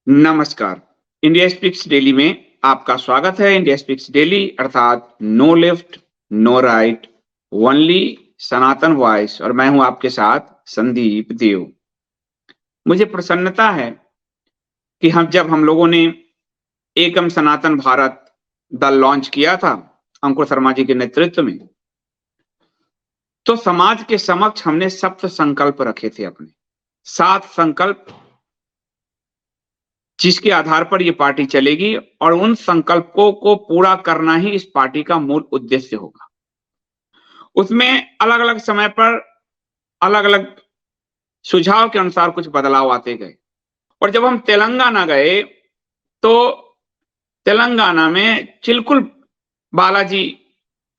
नमस्कार। India speaks daily में आपका स्वागत है। इंडिया स्पीक्स डेली अर्थात no left no right, only Sanatan voice, और मैं हूं आपके साथ संदीप देव। मुझे प्रसन्नता है कि जब हम लोगों ने एकम सनातन भारत दल लॉन्च किया था अंकुर शर्मा जी के नेतृत्व में, तो समाज के समक्ष हमने सप्त संकल्प रखे थे, अपने 7 संकल्प, जिसके आधार पर ये पार्टी चलेगी और उन संकल्पों को पूरा करना ही इस पार्टी का मूल उद्देश्य होगा। उसमें अलग-अलग समय पर अलग-अलग सुझाव के अनुसार कुछ बदलाव आते गए और जब हम तेलंगाना गए तो तेलंगाना में चिलकुल बालाजी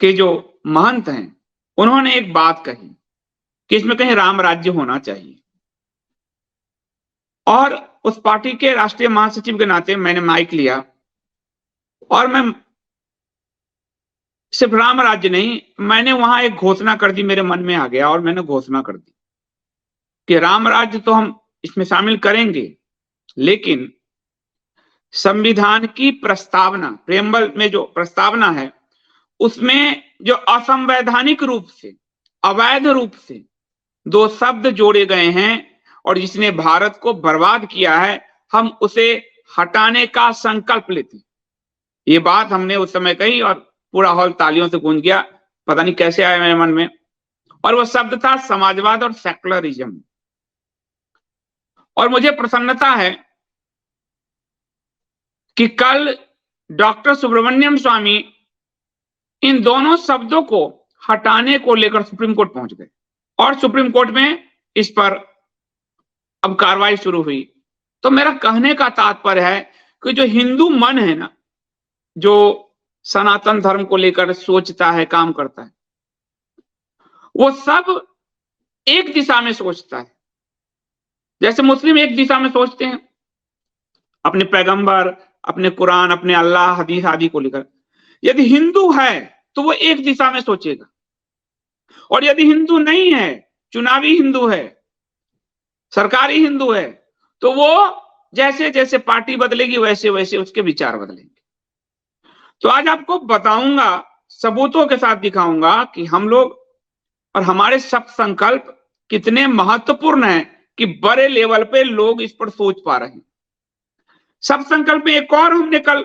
के जो महंत हैं, उन्होंने एक बात कही कि इसमें कहीं राम राज्य होना चाहिए। और उस पार्टी के राष्ट्रीय महासचिव के नाते मैंने माइक लिया और मैं सिर्फ राम राज्य नहीं, मैंने वहां एक घोषणा कर दी, मेरे मन में आ गया और मैंने घोषणा कर दी कि राम राज्य तो हम इसमें शामिल करेंगे, लेकिन संविधान की प्रस्तावना, प्रेम्बल में जो प्रस्तावना है, उसमें जो असंवैधानिक रूप से, अवैध रूप से 2 शब्द जोड़े गए हैं और जिसने भारत को बर्बाद किया है, हम उसे हटाने का संकल्प लेते हैं। ये बात हमने उस समय कही और पूरा हॉल तालियों से गूंज गया। पता नहीं कैसे आया मेरे मन में, और वो शब्द था समाजवाद और सेकुलरिज्म। और मुझे प्रसन्नता है कि कल डॉक्टर सुब्रमण्यम स्वामी इन दोनों शब्दों को हटाने को लेकर सुप्रीम कोर्ट पहुंच गए और सुप्रीम कोर्ट में इस पर अब कार्रवाई शुरू हुई। तो मेरा कहने का तात्पर्य है कि जो हिंदू मन है ना, जो सनातन धर्म को लेकर सोचता है, काम करता है, वो सब एक दिशा में सोचता है। जैसे मुस्लिम एक दिशा में सोचते हैं, अपने पैगंबर, अपने कुरान, अपने अल्लाह, हदीस आदि को लेकर। यदि हिंदू है तो वो एक दिशा में सोचेगा, और यदि हिंदू नहीं है, चुनावी हिंदू है, सरकारी हिंदू है, तो वो जैसे जैसे पार्टी बदलेगी वैसे वैसे उसके विचार बदलेंगे। तो आज आपको बताऊंगा, सबूतों के साथ दिखाऊंगा कि हम लोग और हमारे सब संकल्प कितने महत्वपूर्ण हैं कि बड़े लेवल पे लोग इस पर सोच पा रहे हैं। सब संकल्प में एक और हमने कल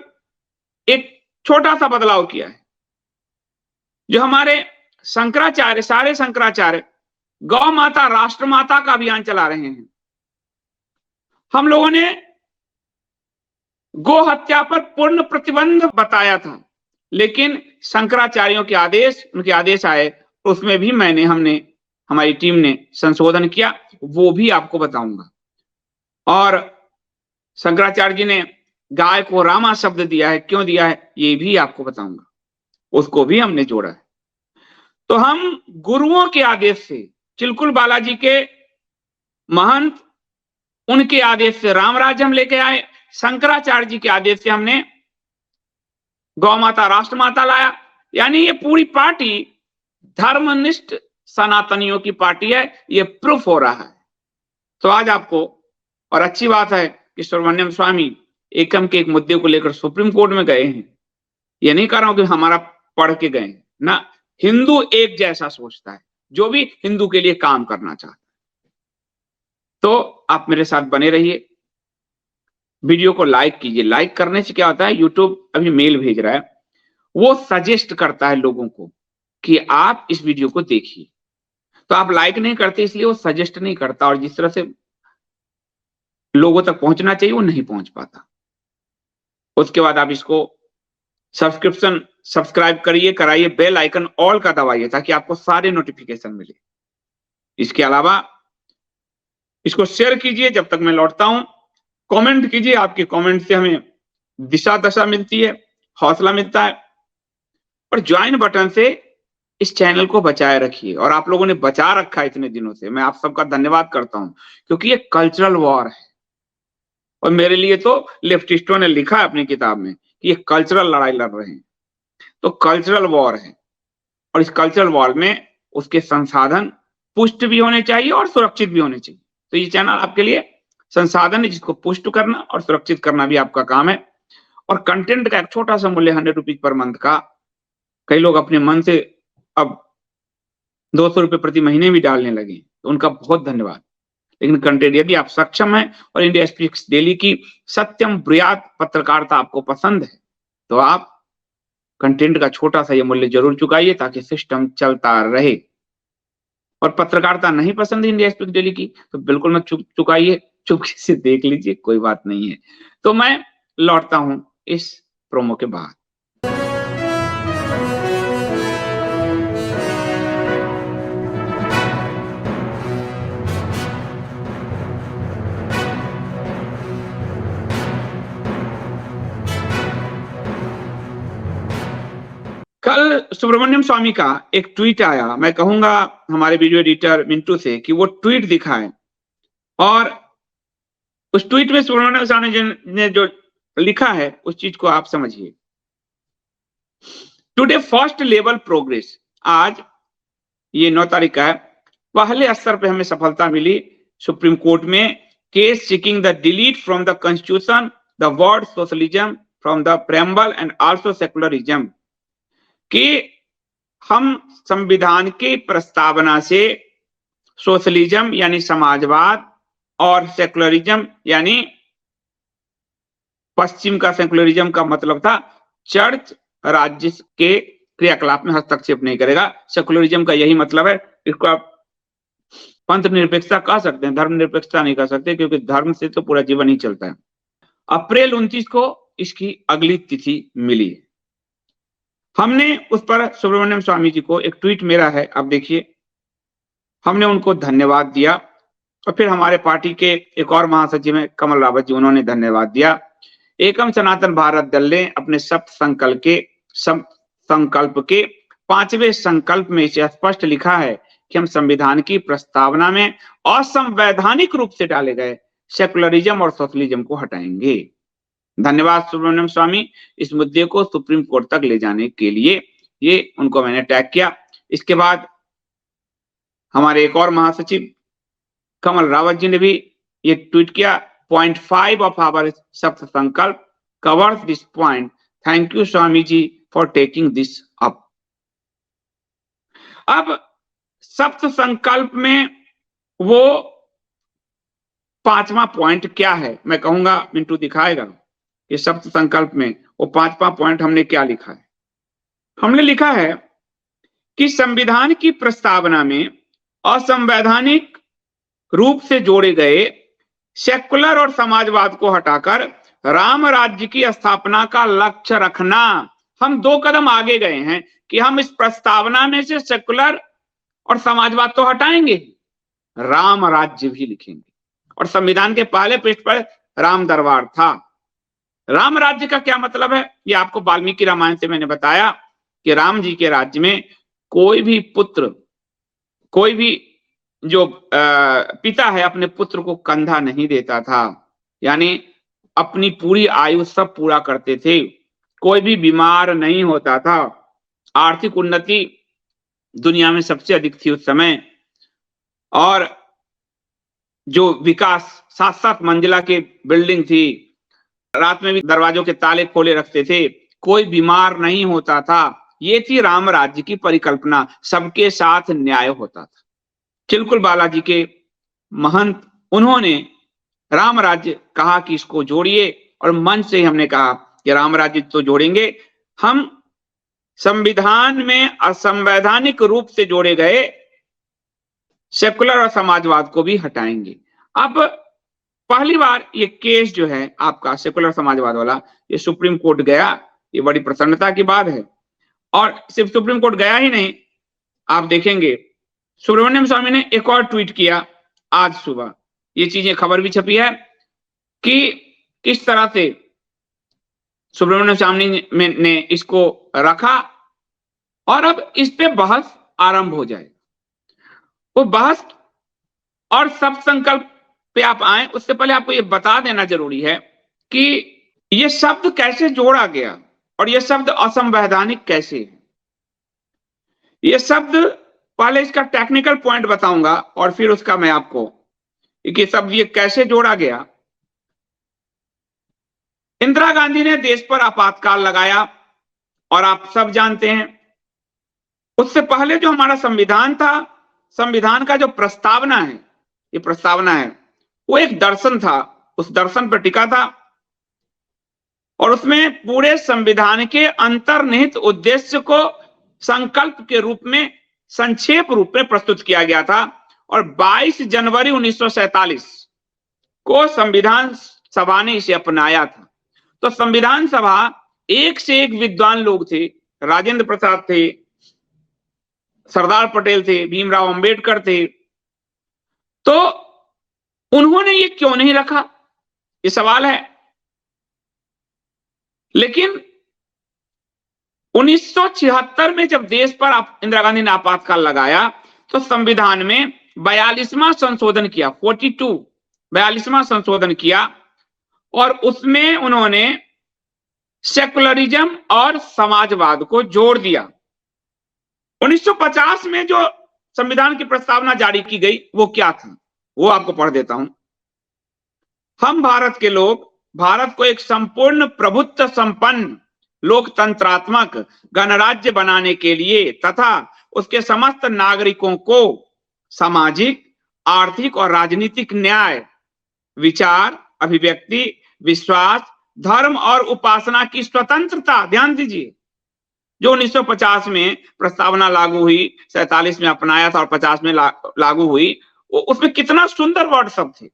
एक छोटा सा बदलाव किया है। जो हमारे शंकराचार्य, सारे शंकराचार्य गौ माता राष्ट्र माता का अभियान चला रहे हैं। हम लोगों ने गो हत्या पर पूर्ण प्रतिबंध बताया था, लेकिन शंकराचार्यों के आदेश, उनके आदेश आए, उसमें भी हमारी टीम ने संशोधन किया, वो भी आपको बताऊंगा। और शंकराचार्य जी ने गाय को रामा शब्द दिया है, क्यों दिया है ये भी आपको बताऊंगा, उसको भी हमने जोड़ा है। तो हम गुरुओं के आदेश से, चिलकुल बालाजी के महंत, उनके आदेश से राम राज्य हम लेके आए, शंकराचार्य जी के आदेश से हमने गौ माता राष्ट्र माता लाया। यानी ये पूरी पार्टी धर्मनिष्ठ सनातनियों की पार्टी है, ये प्रूफ हो रहा है। तो आज आपको, और अच्छी बात है कि सुब्रमण्यम स्वामी एकम के एक मुद्दे को लेकर सुप्रीम कोर्ट में गए हैं। ये नहीं कह रहा हूं कि हमारा पढ़ के गए ना, हिंदू एक जैसा सोचता है, जो भी हिंदू के लिए काम करना चाहता है। तो आप मेरे साथ बने रहिए, वीडियो को लाइक कीजिए। लाइक करने से क्या होता है, यूट्यूब अभी मेल भेज रहा है, वो सजेस्ट करता है लोगों को कि आप इस वीडियो को देखिए। तो आप लाइक नहीं करते, इसलिए वो सजेस्ट नहीं करता, और जिस तरह से लोगों तक पहुंचना चाहिए वो नहीं पहुंच पाता। उसके बाद आप इसको सब्सक्राइब करिए, कराइए, बेल आइकन ऑल का दबाइए, ताकि आपको सारे नोटिफिकेशन मिले। इसके अलावा इसको शेयर कीजिए। जब तक मैं लौटता हूं, कमेंट कीजिए। आपके कमेंट से हमें दिशा दशा मिलती है, हौसला मिलता है। और ज्वाइन बटन से इस चैनल को बचाए रखिए, और आप लोगों ने बचा रखा है इतने दिनों से, मैं आप सबका धन्यवाद करता हूं, क्योंकि ये कल्चरल वॉर है। और मेरे लिए तो लेफ्टिस्टों ने लिखा है अपनी किताब में कि ये कल्चरल लड़ाई लड़ रहे हैं। तो कल्चरल वॉर है, और इस कल्चरल वॉर में उसके संसाधन पुष्ट भी होने चाहिए और सुरक्षित भी होने चाहिए। तो ये चैनल आपके लिए संसाधन है जिसको पुष्ट करना और सुरक्षित करना भी आपका काम है। और कंटेंट का एक छोटा सा मूल्य 100 रुपीज पर मंथ का, कई लोग अपने मन से अब 200 रुपये प्रति महीने भी डालने लगे, तो उनका बहुत धन्यवाद। लेकिन कंटेंट यदि आप सक्षम हैं और इंडिया स्पीक्स डेली की सत्यम ब्रियात पत्रकारिता आपको पसंद है, तो आप कंटेंट का छोटा सा ये मूल्य जरूर चुकाइए ताकि सिस्टम चलता रहे। और पत्रकारिता नहीं पसंद इंडिया स्पीक्स डेली की तो बिल्कुल मत चुकाइए, चुपके से देख लीजिए, कोई बात नहीं है। तो मैं लौटता हूं इस प्रोमो के बाद। कल सुब्रमण्यम स्वामी का एक ट्वीट आया, मैं कहूंगा हमारे वीडियो एडिटर मिंटू से कि वो ट्वीट दिखाएं, और उस ट्वीट में सुब्रमण्यम स्वामी ने जो लिखा है उस चीज को आप समझिए। टुडे फर्स्ट लेवल प्रोग्रेस, आज ये 9 तारीख का है, पहले स्तर पे हमें सफलता मिली सुप्रीम कोर्ट में। Case seeking the delete from the constitution the word socialism from the preamble and also secularism, कि हम संविधान की प्रस्तावना से सोशलिज्म यानी समाजवाद और सेकुलरिज्म यानी पश्चिम का सेकुलरिज्म का मतलब था चर्च राज्य के क्रियाकलाप में हस्तक्षेप नहीं करेगा। सेकुलरिज्म का यही मतलब है। इसको आप पंथ निरपेक्षता कह सकते हैं, धर्म निरपेक्षता नहीं कह सकते, क्योंकि धर्म से तो पूरा जीवन ही चलता है। अप्रैल 29 को इसकी अगली तिथि मिली। हमने उस पर सुब्रमण्यम स्वामी जी को एक ट्वीट मेरा है, आप देखिए, हमने उनको धन्यवाद दिया। और फिर हमारे पार्टी के एक और महासचिव हैं कमल रावत जी, उन्होंने धन्यवाद दिया। एकम सनातन भारत दल ने अपने संकल्प के 5वें संकल्प में इसे स्पष्ट लिखा है कि हम संविधान की प्रस्तावना में असंवैधानिक रूप से डाले गए सेकुलरिज्म और सोशलिज्म को हटाएंगे। धन्यवाद सुब्रमण्यम स्वामी, इस मुद्दे को सुप्रीम कोर्ट तक ले जाने के लिए। ये उनको मैंने टैग किया। इसके बाद हमारे एक और महासचिव कमल रावत जी ने भी ये ट्वीट किया, point 5 of our Sapt Sankalp covers this point, thank you Swami ji for taking this up. अब सप्त संकल्प में वो 5वां पॉइंट क्या है, मैं कहूंगा मिंटू दिखाएगा कि सप्त संकल्प में वो 5वां पॉइंट हमने क्या लिखा है। हमने लिखा है कि संविधान की प्रस्तावना में असंवैधानिक रूप से जोड़े गए सेकुलर और समाजवाद को हटाकर राम राज्य की स्थापना का लक्ष्य रखना। हम 2 कदम आगे गए हैं कि हम इस प्रस्तावना में से सेकुलर और समाजवाद तो हटाएंगे, राम राज्य भी लिखेंगे। और संविधान के पहले पृष्ठ पर राम दरबार था। राम राज्य का क्या मतलब है, ये आपको वाल्मीकि रामायण से मैंने बताया कि राम जी के राज्य में कोई भी पुत्र, कोई भी जो पिता है अपने पुत्र को कंधा नहीं देता था, यानी अपनी पूरी आयु सब पूरा करते थे, कोई भी बीमार नहीं होता था। आर्थिक उन्नति दुनिया में सबसे अधिक थी उस समय, और जो विकास 7-7 मंजिला की बिल्डिंग थी, रात में भी दरवाजों के ताले खोले रखते थे, कोई बीमार नहीं होता था। ये थी राम राज्य की परिकल्पना, सबके साथ न्याय होता था। चिलकुल बालाजी के महंत, उन्होंने राम राज्य कहा कि इसको जोड़िए, और मन से ही हमने कहा कि राम राज्य तो जोड़ेंगे, हम संविधान में असंवैधानिक रूप से जोड़े गए सेकुलर और समाजवाद को भी हटाएंगे। अब पहली बार ये केस जो है आपका सेकुलर समाजवाद वाला, ये सुप्रीम कोर्ट गया, ये बड़ी प्रसन्नता की बात है। और सिर्फ सुप्रीम कोर्ट गया ही नहीं, आप देखेंगे सुब्रमण्यम स्वामी ने एक और ट्वीट किया आज सुबह, ये चीजें खबर भी छपी है कि किस तरह से सुब्रमण्यम स्वामी ने इसको रखा, और अब इस पे बहस आरंभ हो जाए। वो बहस और सब संकल्प पे आप आए, उससे पहले आपको ये बता देना जरूरी है कि ये शब्द कैसे जोड़ा गया और ये शब्द असंवैधानिक कैसे है। ये शब्द, पहले इसका टेक्निकल पॉइंट बताऊंगा और फिर उसका मैं आपको कि सब ये कैसे जोड़ा गया। इंदिरा गांधी ने देश पर आपातकाल लगाया और आप सब जानते हैं उससे पहले जो हमारा संविधान था, संविधान का जो प्रस्तावना है, ये प्रस्तावना है, वो एक दर्शन था, उस दर्शन पर टिका था और उसमें पूरे संविधान के अंतर्निहित उद्देश्य को संकल्प के रूप में संक्षेप रूप में प्रस्तुत किया गया था। और 22 जनवरी 1947 को संविधान सभा ने इसे अपनाया था। तो संविधान सभा एक से एक विद्वान लोग थे, राजेंद्र प्रसाद थे, सरदार पटेल थे, भीमराव अंबेडकर थे। तो उन्होंने ये क्यों नहीं रखा, ये सवाल है। लेकिन 1976 में जब देश पर इंदिरा गांधी ने आपातकाल लगाया तो संविधान में 42वां संशोधन किया, 42वां संशोधन किया और उसमें उन्होंने सेकुलरिज्म और समाजवाद को जोड़ दिया। 1950 में जो संविधान की प्रस्तावना जारी की गई वो क्या थी, वो आपको पढ़ देता हूं। हम भारत के लोग भारत को एक संपूर्ण प्रभुत्व संपन्न लोकतंत्रात्मक गणराज्य बनाने के लिए तथा उसके समस्त नागरिकों को सामाजिक, आर्थिक और राजनीतिक न्याय, विचार, अभिव्यक्ति, विश्वास, धर्म और उपासना की स्वतंत्रता, ध्यान दीजिए, जो 1950 में प्रस्तावना लागू हुई, 47 में अपनाया था और 50 में लागू हुई, उसमें कितना सुंदर वर्ड सब थे।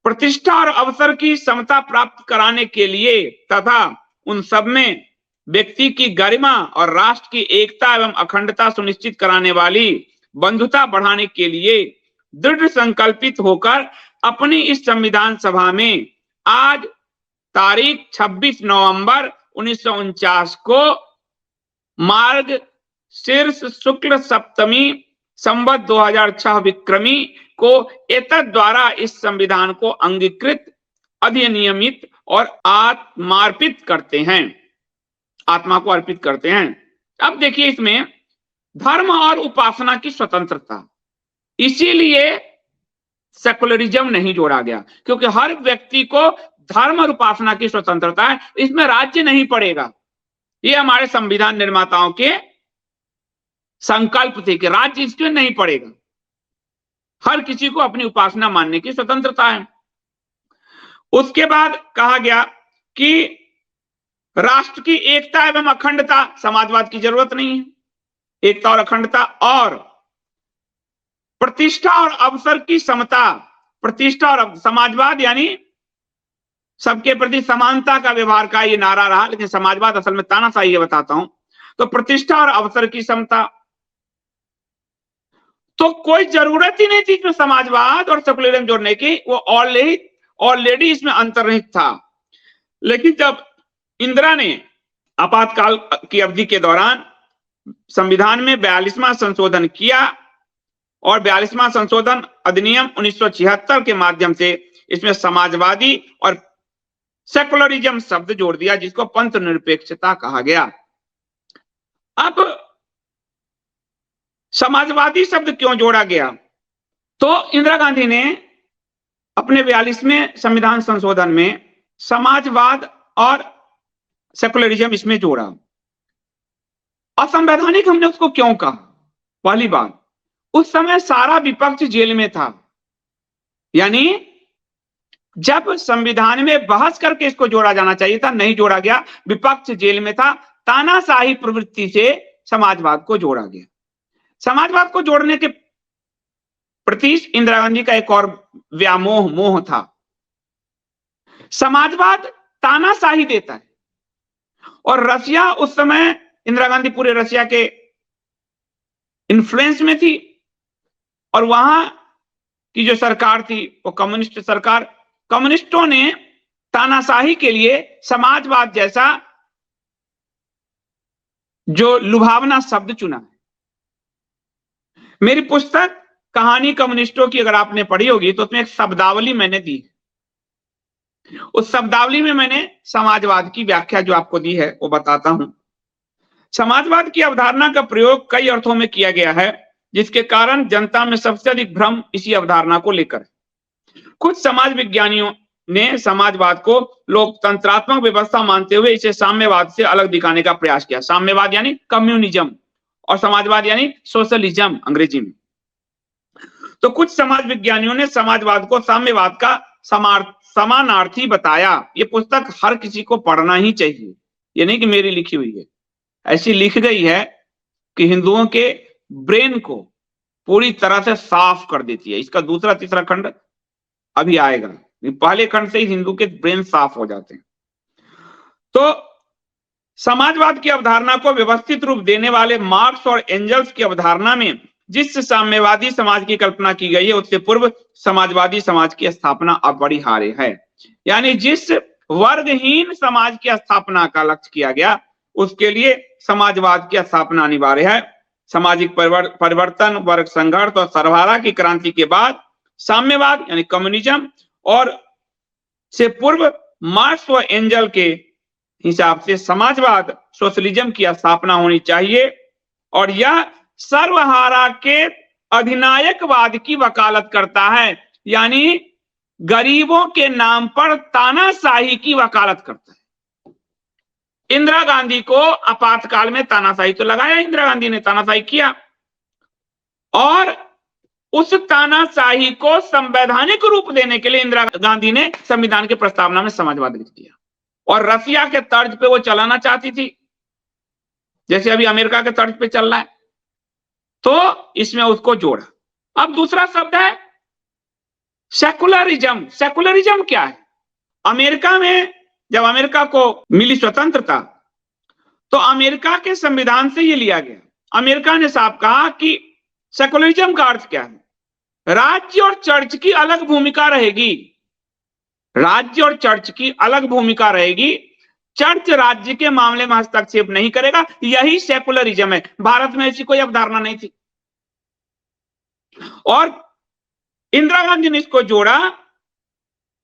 प्रतिष्ठा और अवसर की समता प्राप्त कराने के लिए तथा उन सब में व्यक्ति की गरिमा और राष्ट्र की एकता एवं अखंडता सुनिश्चित कराने वाली बंधुता बढ़ाने के लिए दृढ़ संकल्पित होकर अपनी इस संविधान सभा में आज तारीख 26 नवंबर 1949 को मार्ग शीर्ष शुक्ल सप्तमी संवत 2006 विक्रमी को एतद द्वारा इस संविधान को अंगीकृत, अधिनियमित और आत्मार्पित करते हैं, आत्मा को अर्पित करते हैं। अब देखिए इसमें धर्म और उपासना की स्वतंत्रता, इसीलिए सेकुलरिज्म नहीं जोड़ा गया, क्योंकि हर व्यक्ति को धर्म और उपासना की स्वतंत्रता है, इसमें राज्य नहीं पड़ेगा। ये हमारे संविधान निर्माताओं के संकल्प थे कि राज्य इसमें नहीं पड़ेगा, हर किसी को अपनी उपासना मानने की स्वतंत्रता है। उसके बाद कहा गया कि राष्ट्र की एकता एवं अखंडता, समाजवाद की जरूरत नहीं है, एकता और अखंडता, और प्रतिष्ठा और अवसर की समता, प्रतिष्ठा और समाजवाद यानी सबके प्रति समानता का व्यवहार का ये नारा रहा, लेकिन समाजवाद असल में तानाशाही है, बताता हूं। तो प्रतिष्ठा और अवसर की समता, तो कोई जरूरत ही नहीं थी इसमें समाजवाद और सेकुलरिज्म जोड़ने की, वो ऑलरेडी इसमें अंतर्निहित था। लेकिन जब इंदिरा ने आपातकाल की अवधि के दौरान संविधान में 42वां संशोधन किया और 42वां संशोधन अधिनियम 1976 के माध्यम से इसमें समाजवादी और सेकुलरिज्म शब्द जोड़ दिया, जिसको पंथ निरपेक्षता कहा गया। अब समाजवादी शब्द क्यों जोड़ा गया, तो इंदिरा गांधी ने अपने 42वें संविधान संशोधन में समाजवाद और सेकुलरिज्म इसमें जोड़ा। असंवैधानिक हमने उसको क्यों कहा, पहली बात, उस समय सारा विपक्ष जेल में था, यानी जब संविधान में बहस करके इसको जोड़ा जाना चाहिए था, नहीं जोड़ा गया, विपक्ष जेल में था, तानाशाही प्रवृत्ति से समाजवाद को जोड़ा गया। समाजवाद को जोड़ने के प्रति इंदिरा गांधी का एक और मोह था। समाजवाद तानाशाही देता है और रशिया, उस समय इंदिरा गांधी पूरे रशिया के इन्फ्लुएंस में थी और वहां की जो सरकार थी वो कम्युनिस्ट सरकार, कम्युनिस्टों ने तानाशाही के लिए समाजवाद जैसा जो लुभावना शब्द चुना। मेरी पुस्तक कहानी कम्युनिस्टों की अगर आपने पढ़ी होगी तो उसमें एक शब्दावली मैंने दी, उस शब्दावली में मैंने समाजवाद की व्याख्या जो आपको दी है वो बताता हूं। समाजवाद की अवधारणा का प्रयोग कई अर्थों में किया गया है, जिसके कारण जनता में सबसे अधिक भ्रम इसी अवधारणा को लेकर है। कुछ समाज विज्ञानियों ने समाजवाद को लोकतंत्रात्मक व्यवस्था मानते हुए इसे साम्यवाद से अलग दिखाने का प्रयास किया। साम्यवाद यानी कम्युनिज्म और समाजवाद यानी सोशलिज्म अंग्रेजी में। तो कुछ समाज विज्ञानियों ने समाजवाद को साम्यवाद का समानार्थी बताया। ये पुस्तक हर किसी को पढ़ना ही चाहिए, ये नहीं कि मेरी लिखी हुई है, ऐसी लिख गई है कि हिंदुओं के ब्रेन को पूरी तरह से साफ कर देती है। इसका दूसरा तीसरा खंड अभी आएगा, पहले खंड से ही हिंदू के ब्रेन साफ हो जाते हैं। तो समाजवाद की अवधारणा को व्यवस्थित रूप देने वाले मार्क्स और एंजल्स की अवधारणा में जिस साम्यवादी समाज की कल्पना की गई है उससे पूर्व समाजवादी समाज की स्थापना अपरिहार्य है। यानी जिस वर्गहीन समाज की स्थापना का लक्ष्य किया गया उसके लिए समाजवाद की स्थापना अनिवार्य है। सामाजिक परिवर्तन, वर्ग संघर्ष और सर्वहारा की क्रांति के बाद साम्यवाद यानी कम्युनिज्म और से पूर्व मार्क्स व एंजल के हिसाब से समाजवाद सोशलिज्म की स्थापना होनी चाहिए और यह सर्वहारा के अधिनायकवाद की वकालत करता है, यानी गरीबों के नाम पर तानाशाही की वकालत करता है। इंदिरा गांधी को आपातकाल में तानाशाही तो लगाया, इंदिरा गांधी ने तानाशाही किया और उस तानाशाही को संवैधानिक रूप देने के लिए इंदिरा गांधी ने संविधान के प्रस्तावना में समाजवाद लिख दिया और रसिया के तर्ज पे वो चलाना चाहती थी, जैसे अभी अमेरिका के तर्ज पे चल रहा है, तो इसमें उसको जोड़ा। अब दूसरा शब्द है सेकुलरिज्म। सेकुलरिज्म क्या है? अमेरिका में जब अमेरिका को मिली स्वतंत्रता तो अमेरिका के संविधान से ये लिया गया। अमेरिका ने साफ कहा कि सेकुलरिज्म का अर्थ क्या है? राज्य और चर्च की अलग भूमिका रहेगी, राज्य और चर्च की अलग भूमिका रहेगी, चर्च राज्य के मामले में हस्तक्षेप नहीं करेगा, यही सेकुलरिज्म है। भारत में ऐसी कोई अवधारणा नहीं थी और इंदिरा गांधी ने इसको जोड़ा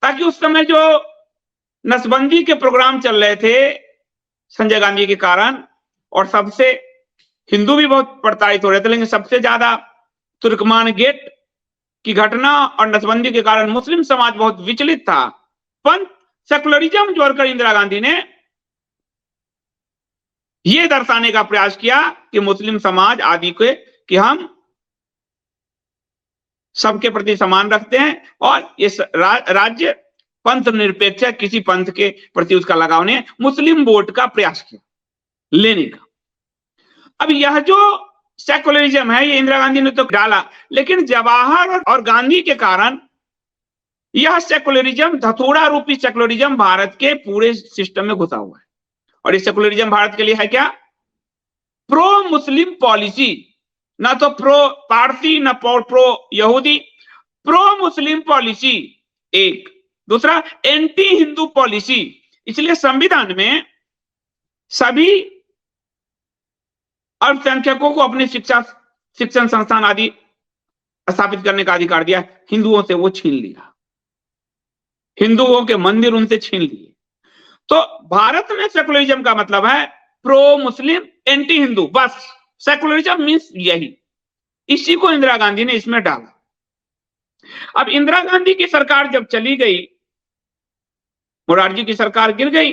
ताकि उस समय जो नसबंदी के प्रोग्राम चल रहे थे संजय गांधी के कारण, और सबसे हिंदू भी बहुत प्रताड़ित हो रहे थे, लेकिन सबसे ज्यादा तुर्कमान गेट की घटना और नसबंदी के कारण मुस्लिम समाज बहुत विचलित था। पंथ सेकुलरिज्म जोड़कर इंदिरा गांधी ने यह दर्शाने का प्रयास किया कि मुस्लिम समाज आदि के कि हम सबके प्रति समान रखते हैं और इस राज्य पंथ निरपेक्ष है, किसी पंथ के प्रति उसका लगाव नहीं है। मुस्लिम वोट का प्रयास किया लेने का। अब यह जो सेकुलरिज्म है ये इंदिरा गांधी ने तो डाला, लेकिन जवाहर और गांधी के कारण यह सेकुलरिज्म, धतूरा रूपी सेकुलरिज्म भारत के पूरे सिस्टम में घुसा हुआ है। और ये सेकुलरिज्म भारत के लिए है क्या? प्रो मुस्लिम पॉलिसी, ना तो प्रो पारसी ना प्रो यहूदी, प्रो मुस्लिम पॉलिसी एक, दूसरा एंटी हिंदू पॉलिसी। इसलिए संविधान में सभी अल्पसंख्यकों को अपने शिक्षण संस्थान आदि स्थापित करने का अधिकार दिया। हिंदुओं से वो छीन लिया, हिंदुओं के मंदिर उनसे छीन लिए। तो भारत में सेकुलरिज्म का मतलब है प्रो मुस्लिम एंटी हिंदू, बस सेकुलरिज्म मीन्स यही। इसी को इंदिरा गांधी ने इसमें डाला। अब इंदिरा गांधी की सरकार जब चली गई, मोरारजी की सरकार गिर गई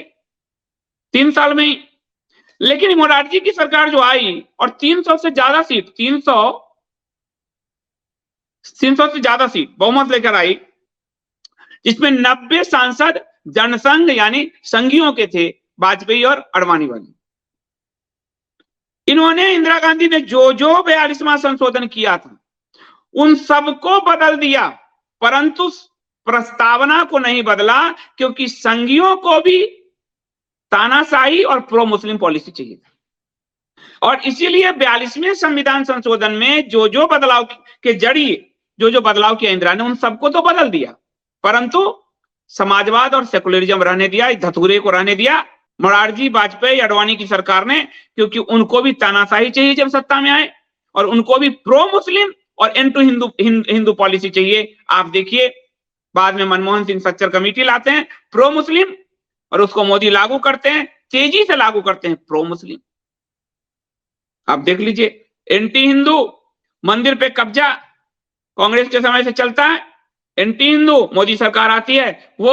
3 साल में ही, लेकिन मोरारजी की सरकार जो आई और 300 से ज्यादा सीट, 300 से ज्यादा सीट बहुमत लेकर आई, जिसमें 90 सांसद जनसंघ यानी संघियों के थे, वाजपेयी और अडवाणी वाले। इन्होंने, इंदिरा गांधी ने जो 42वां संशोधन किया था उन सबको बदल दिया, परंतु प्रस्तावना को नहीं बदला, क्योंकि संघियों को भी तानाशाही और प्रो मुस्लिम पॉलिसी चाहिए था। और इसीलिए 42वें संविधान संशोधन में जो बदलाव के जरिए जो बदलाव किया इंदिरा ने, उन सबको तो बदल दिया, परंतु समाजवाद और सेकुलरिज्म रहने दिया, धतूरे को रहने दिया। मोरारजी, वाजपेयी, अडवाणी की सरकार ने, क्योंकि उनको भी तानाशाही चाहिए जब सत्ता में आए, और उनको भी प्रो मुस्लिम और एंटी हिंदू पॉलिसी चाहिए। आप देखिए बाद में मनमोहन सिंह सच्चर कमेटी लाते हैं प्रो मुस्लिम, और उसको मोदी लागू करते हैं, तेजी से लागू करते हैं प्रो मुस्लिम। आप देख लीजिए, एंटी हिंदू, मंदिर पे कब्जा कांग्रेस के समय से चलता है, एंटी हिंदू मोदी सरकार आती है, वो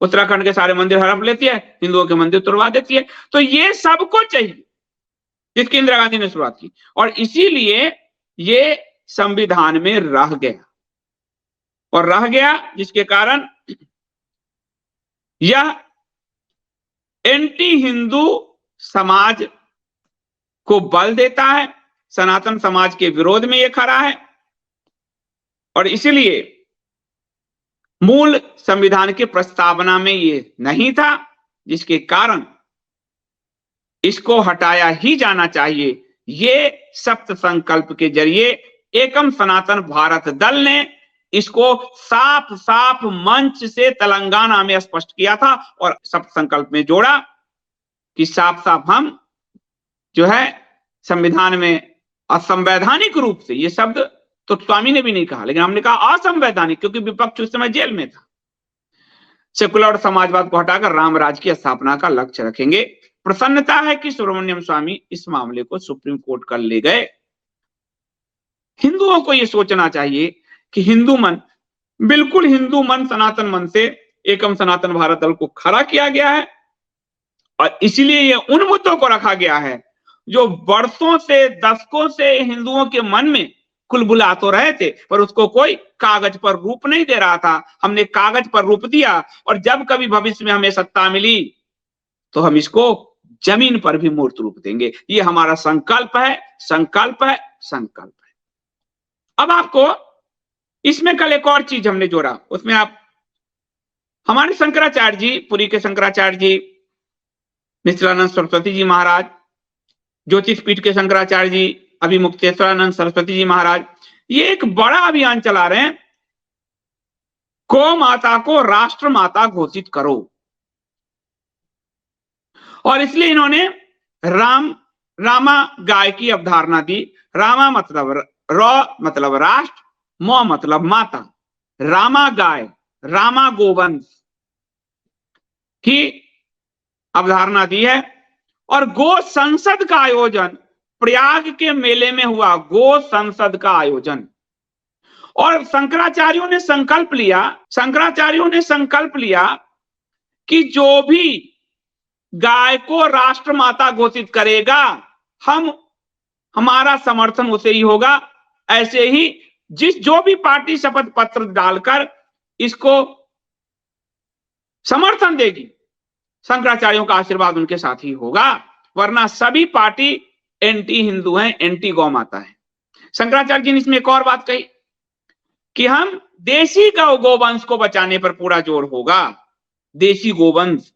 उत्तराखंड के सारे मंदिर हड़प लेती है, हिंदुओं के मंदिर तोड़वा देती है। तो ये सबको चाहिए, जिसकी इंदिरा गांधी ने शुरुआत की, और इसीलिए ये संविधान में रह गया, और रह गया जिसके कारण यह एंटी हिंदू समाज को बल देता है, सनातन समाज के विरोध में ये खड़ा है, और इसीलिए मूल संविधान के प्रस्तावना में ये नहीं था, जिसके कारण इसको हटाया ही जाना चाहिए। ये सप्त संकल्प के जरिए एकम सनातन भारत दल ने इसको साफ साफ मंच से तेलंगाना में स्पष्ट किया था, और सप्त संकल्प में जोड़ा कि साफ साफ हम जो है संविधान में असंवैधानिक रूप से, ये शब्द तो स्वामी ने भी नहीं कहा, लेकिन हमने कहा असंवैधानिक, क्योंकि विपक्ष उस समय जेल में था, सेकुलर और समाजवाद को हटाकर राम राज्य की स्थापना का लक्ष्य रखेंगे। प्रसन्नता है कि सुब्रमण्यम स्वामी इस मामले को सुप्रीम कोर्ट कर ले गए। हिंदुओं को यह सोचना चाहिए कि हिंदू मन, बिल्कुल हिंदू मन, सनातन मन से एकम सनातन भारत दल को खड़ा किया गया है, और इसलिए ये उन मुद्दों को रखा गया है जो वर्षों से, दशकों से हिंदुओं के मन में कुलबुला तो रहे थे, पर उसको कोई कागज पर रूप नहीं दे रहा था। हमने कागज पर रूप दिया, और जब कभी भविष्य में हमें सत्ता मिली तो हम इसको जमीन पर भी मूर्त रूप देंगे। ये हमारा संकल्प है, संकल्प है, संकल्प है। अब आपको इसमें कल एक और चीज हमने जोड़ा, उसमें आप हमारे शंकराचार्य जी, पुरी के शंकराचार्य जी, निश्चलानंद सरस्वती जी महाराज, ज्योतिष पीठ के शंकराचार्य जी, अभी मुक्तेश्वरानंद सरस्वती जी महाराज, ये एक बड़ा अभियान चला रहे हैं, गौ माता को राष्ट्र माता घोषित करो। और इसलिए इन्होंने रामा गाय की अवधारणा दी। रामा मतलब मतलब राष्ट्र, मौ मतलब माता, रामा गाय, रामा गोवंश की अवधारणा दी है। और गो संसद का आयोजन प्रयाग के मेले में हुआ, गो संसद का आयोजन, और शंकराचार्यों ने संकल्प लिया कि जो भी गाय को राष्ट्र माता घोषित करेगा, हमारा समर्थन उसे ही होगा। ऐसे ही जो भी पार्टी शपथ पत्र डालकर इसको समर्थन देगी, शंकराचार्यों का आशीर्वाद उनके साथ ही होगा, वरना सभी पार्टी एंटी हिंदू हैं, एंटी गौ माता है। शंकराचार्य जी ने इसमें एक और बात कही कि हम देसी गोवंश को बचाने पर पूरा जोर होगा, देसी गोवंश,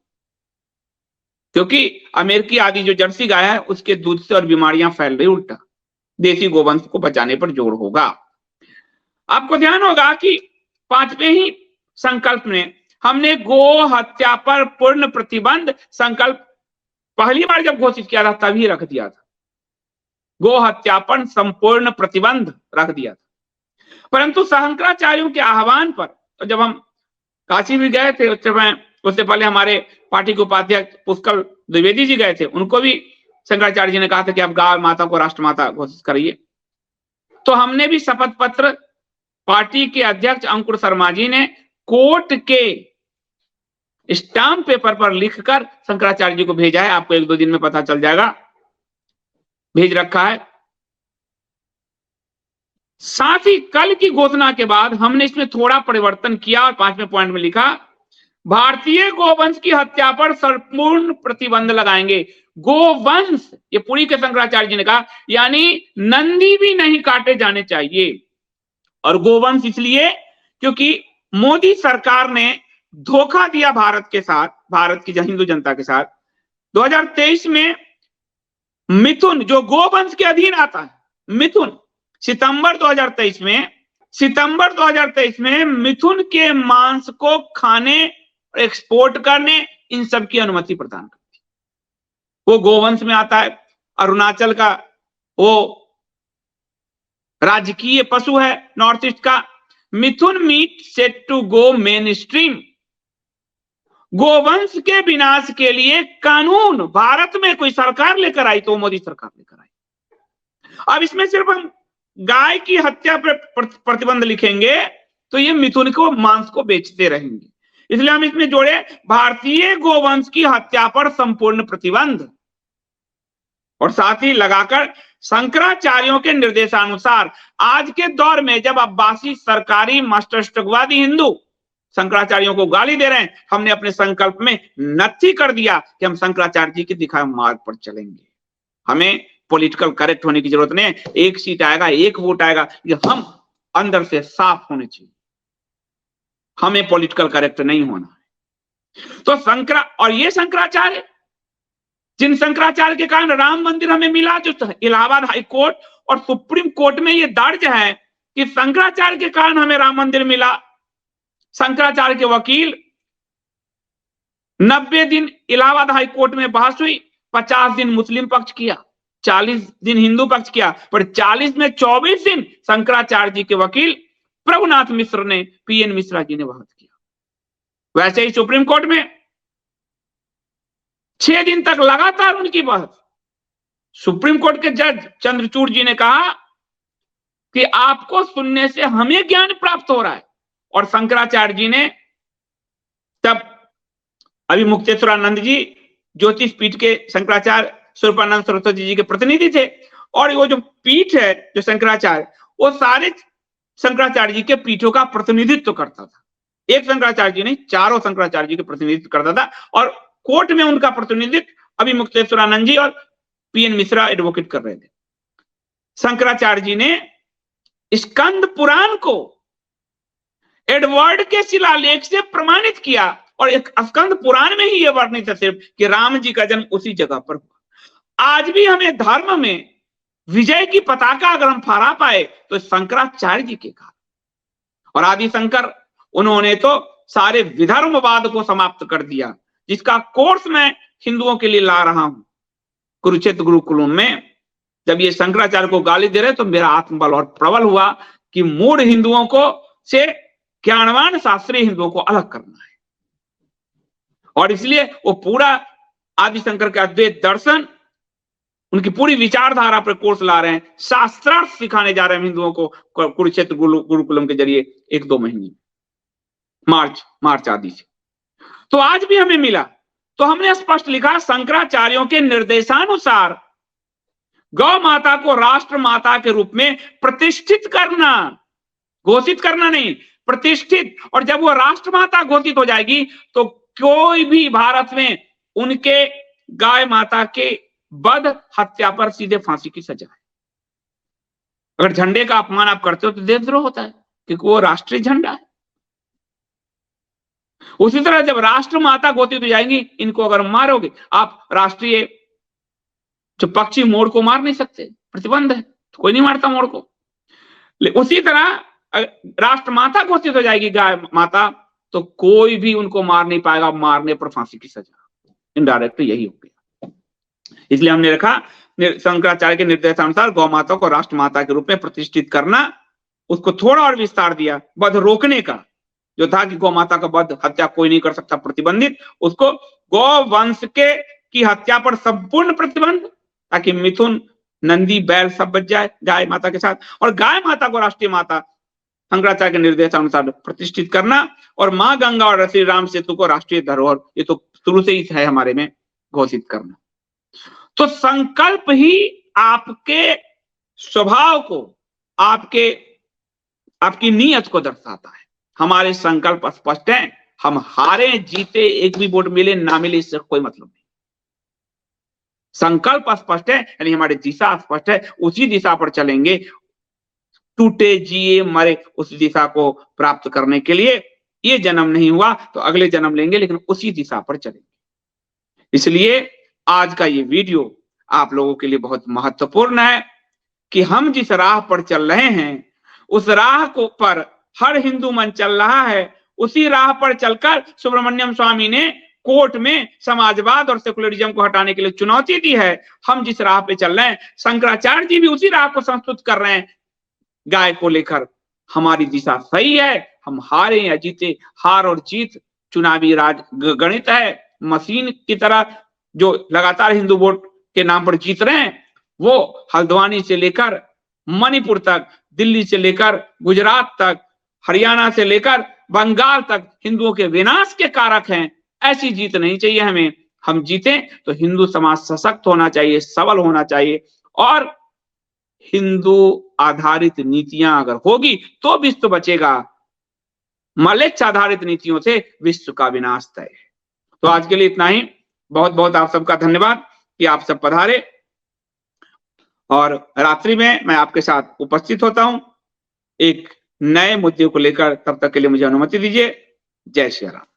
क्योंकि अमेरिकी आदि जो जर्सी गाय है उसके दूध से और बीमारियां फैल रही, उल्टा देसी गोवंश को बचाने पर जोर होगा। आपको ध्यान होगा कि 5वें ही संकल्प में हमने गो हत्या पर पूर्ण प्रतिबंध संकल्प पहली बार जब घोषित किया था तभी रख दिया था, गो हत्या पर संपूर्ण प्रतिबंध रख दिया था। परंतु शंकराचार्यों के आह्वान पर, तो जब हम काशी भी गए थे उससे पहले हमारे पार्टी के उपाध्यक्ष पुष्कर द्विवेदी जी गए थे, उनको भी शंकराचार्य जी ने कहा था कि आप गाय माता को राष्ट्रमाता घोषित करिए। तो हमने भी शपथ पत्र पार्टी के अध्यक्ष अंकुर शर्मा जी ने कोर्ट के स्टाम्प पेपर पर लिखकर शंकराचार्य जी को भेजा है, आपको 1-2 दिन में पता चल जाएगा, भेज रखा है। साथ ही कल की घोषणा के बाद हमने इसमें थोड़ा परिवर्तन किया और 5वें पॉइंट में लिखा, भारतीय गोवंश की हत्या पर संपूर्ण प्रतिबंध लगाएंगे। गोवंश, ये पुरी के शंकराचार्य जी ने कहा, यानी नंदी भी नहीं काटे जाने चाहिए। और गोवंश इसलिए क्योंकि मोदी सरकार ने धोखा दिया भारत के साथ, भारत की हिंदू जनता के साथ। 2023 में मिथुन, जो गोवंश के अधीन आता है, मिथुन, सितंबर 2023 में मिथुन के मांस को खाने, एक्सपोर्ट करने, इन सब की अनुमति प्रदान करती। वो गोवंश में आता है, अरुणाचल का वो राजकीय पशु है, नॉर्थ ईस्ट का। Mithun meat set to go mainstream. गोवंश के विनाश के लिए कानून भारत में कोई सरकार लेकर आई तो मोदी सरकार लेकर आई। अब इसमें सिर्फ हम गाय की हत्या पर प्रतिबंध लिखेंगे तो ये मिथुन को मांस को बेचते रहेंगे। इसलिए हम इसमें जोड़े भारतीय गोवंश की हत्या पर संपूर्ण प्रतिबंध, और साथ ही लगाकर शंकराचार्यों के निर्देशानुसार आज के दौर में जब अब्बासी सरकारी मस्तिष्कवादी हिंदू शंकराचार्यों को गाली दे रहे हैं, हमने अपने संकल्प में नथी कर दिया कि हम शंकराचार्य जी के दिखाए मार्ग पर चलेंगे। हमें पॉलिटिकल करेक्ट होने की जरूरत नहीं है, एक सीट आएगा, एक वोट आएगा, ये हम अंदर से साफ होने चाहिए, हमें पॉलिटिकल करेक्ट नहीं होना है। तो और ये शंकराचार्य, जिन शंकराचार्य के कारण राम मंदिर हमें मिला, जो इलाहाबाद हाई कोर्ट और सुप्रीम कोर्ट में ये दर्ज है कि शंकराचार्य के कारण हमें राम मंदिर मिला। शंकराचार्य के वकील 90 दिन इलाहाबाद हाई कोर्ट में बहस हुई, 50 दिन मुस्लिम पक्ष किया, 40 दिन हिंदू पक्ष किया, पर 40 में 24 दिन शंकराचार्य जी के वकील प्रभुनाथ मिश्र ने, पीएन मिश्रा जी ने बहस किया। वैसे ही सुप्रीम कोर्ट में 6 दिन तक लगातार उनकी बहस। सुप्रीम कोर्ट के जज चंद्रचूड़ जी ने कहा कि आपको सुनने से हमें ज्ञान प्राप्त हो रहा है, और शंकराचार्य जी ने तब अभी मुक्तेश्वरानंद जी ज्योतिष पीठ के शंकराचार्य स्वरूपानंद सरस्वती जी के प्रतिनिधि थे, और वो जो पीठ है जो शंकराचार्य, वो सारे शंकराचार्य जी के पीठों का प्रतिनिधित्व करता था। एक शंकराचार्य जी नहीं, चारों शंकराचार्य जी के प्रतिनिधित्व करता था, और कोर्ट में उनका प्रतिनिधित्व अभी मुक्तेश्वरानंद जी और पीएन मिश्रा एडवोकेट कर रहे थे। शंकराचार्य जी ने स्कंद पुराण को एडवर्ड के शिलालेख से प्रमाणित किया, और एक स्कंद पुराण में ही यह वर्णित है सिर्फ कि राम जी का जन्म उसी जगह पर हुआ। आज भी हमें धर्म में विजय की पताका अगर हम फहरा पाए तो शंकराचार्य जी के कारण, और आदि शंकर उन्होंने तो सारे विधर्मवाद को समाप्त कर दिया, जिसका कोर्स मैं हिंदुओं के लिए ला रहा हूं। कुरुक्षेत्र गुरुकुलम में जब ये शंकराचार्य को गाली दे रहे तो मेरा आत्मबल और प्रबल हुआ कि मूढ़ हिंदुओं को से ज्ञानवान शास्त्रीय हिंदुओं को अलग करना है, और इसलिए वो पूरा आदि शंकर का अद्वैत दर्शन, उनकी पूरी विचारधारा पर कोर्स ला रहे हैं, शास्त्रार्थ सिखाने जा रहे हैं हिंदुओं को कुरुक्षेत्र गुरुकुलम के जरिए 1-2 महीने, मार्च आदि से। तो आज भी हमें मिला, तो हमने स्पष्ट लिखा शंकराचार्यों के निर्देशानुसार गौ माता को राष्ट्र माता के रूप में प्रतिष्ठित करना, घोषित करना नहीं, प्रतिष्ठित। और जब वो राष्ट्र माता घोषित हो जाएगी तो कोई भी भारत में उनके गाय माता के वध हत्या पर सीधे फांसी की सजा है। अगर झंडे का अपमान आप करते हो तो देशद्रोह होता है, क्योंकि वो राष्ट्रीय झंडा है। उसी तरह जब राष्ट्र माता घोषित हो जाएंगी, इनको अगर मारोगे, आप राष्ट्रीय जो पक्षी मोर को मार नहीं सकते, प्रतिबंध है, तो कोई नहीं मारता मोर को। उसी तरह राष्ट्र माता घोषित हो जाएगी गाय माता, तो कोई भी उनको मार नहीं पाएगा, मारने पर फांसी की सजा। इनडायरेक्ट यही हो गया। इसलिए हमने रखा शंकराचार्य के निर्देशानुसार गौ माता को राष्ट्र माता के रूप में प्रतिष्ठित करना, उसको थोड़ा और विस्तार दिया। वध रोकने का जो था कि गौ माता का वध हत्या कोई नहीं कर सकता, प्रतिबंधित, उसको गौ वंश के की हत्या पर संपूर्ण प्रतिबंध, ताकि मिथुन नंदी बैल सब बच जाए गाय माता के साथ। और गाय माता को राष्ट्रीय माता शंकराचार्य के निर्देशानुसार प्रतिष्ठित करना, और मां गंगा और श्री राम सेतु को राष्ट्रीय धरोहर, ये तो शुरू से ही है हमारे में, घोषित करना। तो संकल्प ही आपके स्वभाव को, आपकी नीयत को दर्शाता है। हमारे संकल्प स्पष्ट हैं, हम हारे जीते, एक भी वोट मिले ना मिले, इससे कोई मतलब नहीं। संकल्प स्पष्ट है, यानी हमारी दिशा स्पष्ट है, उसी दिशा पर चलेंगे। टूटे जिए मरे उस दिशा को प्राप्त करने के लिए, ये जन्म नहीं हुआ तो अगले जन्म लेंगे, लेकिन उसी दिशा पर चलेंगे। इसलिए आज का ये वीडियो आप लोगों के लिए बहुत महत्वपूर्ण है कि हम जिस राह पर चल रहे हैं, उस राह को पर हर हिंदू मन चल रहा है। उसी राह पर चलकर सुब्रमण्यम स्वामी ने कोर्ट में समाजवाद और सेकुलरिज्म को हटाने के लिए चुनौती दी है। हम जिस राह पे चल रहे हैं, शंकराचार्य जी भी उसी राह को संस्तुत कर रहे हैं गाय को लेकर। हमारी दिशा सही है, हम हारे या जीते, हार और जीत चुनावी गणित है। मशीन की तरह जो लगातार हिंदू वोट के नाम पर जीत रहे हैं, वो हल्द्वानी से लेकर मणिपुर तक, दिल्ली से लेकर गुजरात तक, हरियाणा से लेकर बंगाल तक हिंदुओं के विनाश के कारक हैं। ऐसी जीत नहीं चाहिए हमें। हम जीते तो हिंदू समाज सशक्त होना चाहिए, सबल होना चाहिए, और हिंदू आधारित नीतियां अगर होगी तो विश्व बचेगा। मलेच्छ आधारित नीतियों से विश्व का विनाश तय है। तो आज के लिए इतना ही। बहुत बहुत आप सबका धन्यवाद कि आप सब पधारे, और रात्रि में मैं आपके साथ उपस्थित होता हूं एक नए मुद्दे को लेकर। तब तक के लिए मुझे अनुमति दीजिए। जय श्री राम।